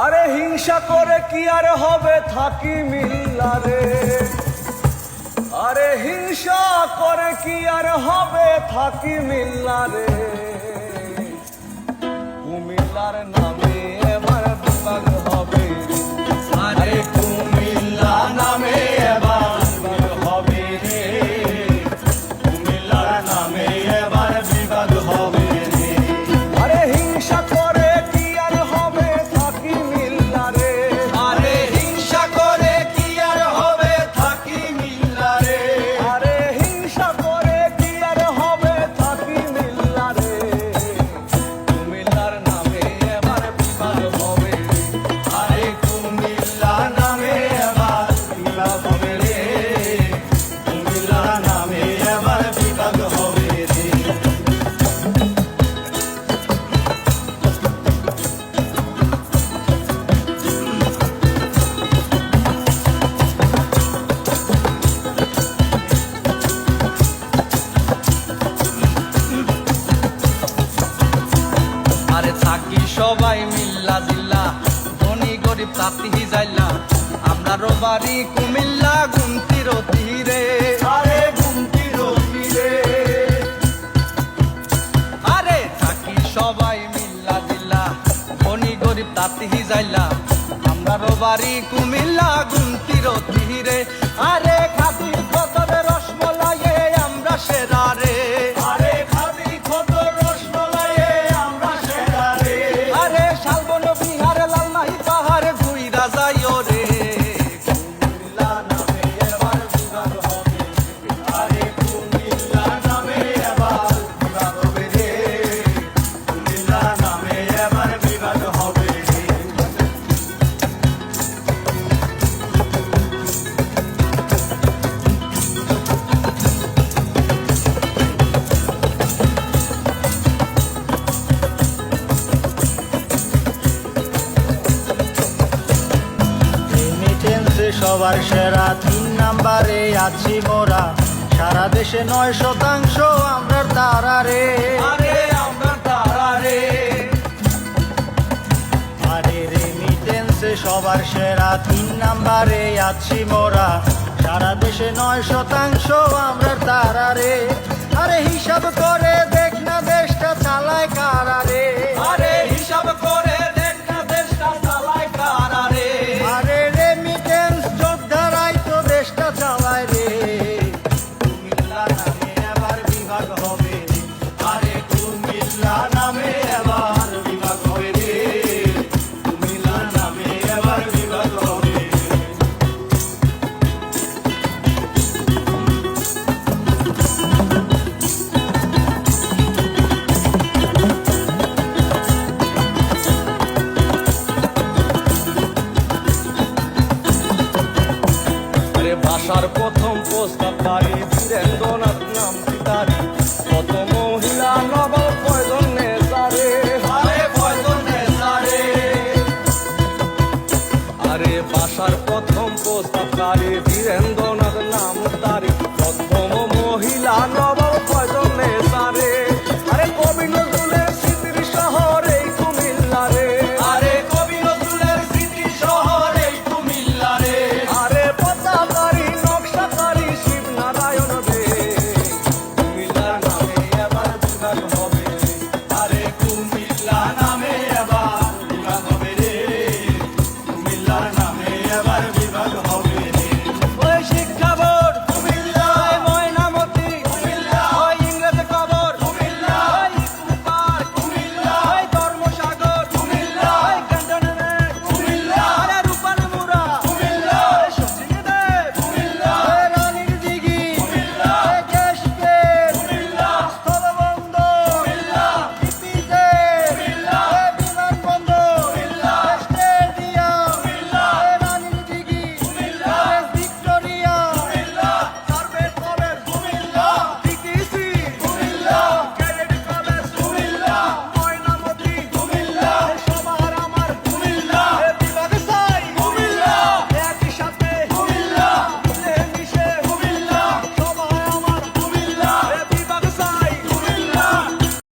আরে হিংসা করে কি আর হবে থাকি মিল্লারে, আরে হিংসা করে কি আর হবে থাকি মিল্লারে। কুমিল্লার নামে এবার বিভাগ হবে, আরে কুমিল্লা নামে এবার বিভাগ হবে রে, কুমিল্লার নামে এবার বিভাগ হবে রে। আরে হিংসা করে কি আর হবে থাকি মিল্লারে, আরে হিংসা করে কি আর হবে থাকি মিল্লারে, আরে হিংসা করে কি আর হবে থাকি মিল্লারে। কুমিল্লার নামে এবার বিভাগ হবে, আরে কুমিল্লা নামে এবার বিভাগ হবে রে, কুমিল্লা নামে এবার বিভাগ হবে রে। আরে থাকি সবাই মিল্লা জিল্লা, ধনী গরিব তাঁতি যাইলা, আমরারও বাড়ি কুমিল্লা গুমতির তীরে, আরে গুমটির তীরে। আরে থাকি সবাই মিল্লা জিল্লা, ধনী গরিব তাঁতি যাইলা, আমরারও বাড়ি কুমিল্লা গুমতির তীরে। আরে খাতি কতরে রসমলাইয়ে আমরা সেরা রে, আরে খাদি কত রসমালাইয়ে আমরা সেরা রে। আরে শালবন বিহার লালমাহি পাহাড় ঘুইরা যাইও রে, কুমিল্লা নামে এবার বিভাগ হবে, আরে কুমিল্লা নামে এবার বিভাগ হবে রে, কুমিল্লা নামে এবার বিভাগ হবে রে। রেমিটেন্সে সবার সেরা 3 নাম্বারে আছি মোরা, সারা দেশে 9% আমরা তারা রে। আরে আমরা তারা রে, আরে রেমিটেন্সে সবার সেরা 3 নাম্বারে আছি মোরা, সারা দেশে 9% আমরা তারা রে। আরে হিসাব করে দেখ না দেশটা চালায় কারা রে, আরে হিসাব করে দেখ না দেশটা চালায় কারা রে, আরে রেমিটেন্স যোদ্ধারাই তো দেশটা চালায় রে। কুমিল্লা নামে এবার বিভাগ হবে, আরে কুমিল্লা নামে এবার বিভাগ হবে রে, কুমিল্লা নামে এবার বিভাগ হবে। আরে ভাষার প্রথম প্রস্তাব তারি বীরেন্দ্রনাথ নাম তারি, কত মহিলা নবল কয়জন নেতারে। আরে বয়জন নেতারে, আরে ভাষার প্রথম প্রস্তাব তারি বীরেন্দ্রনাথ নাম তারি, প্রথম মহিলা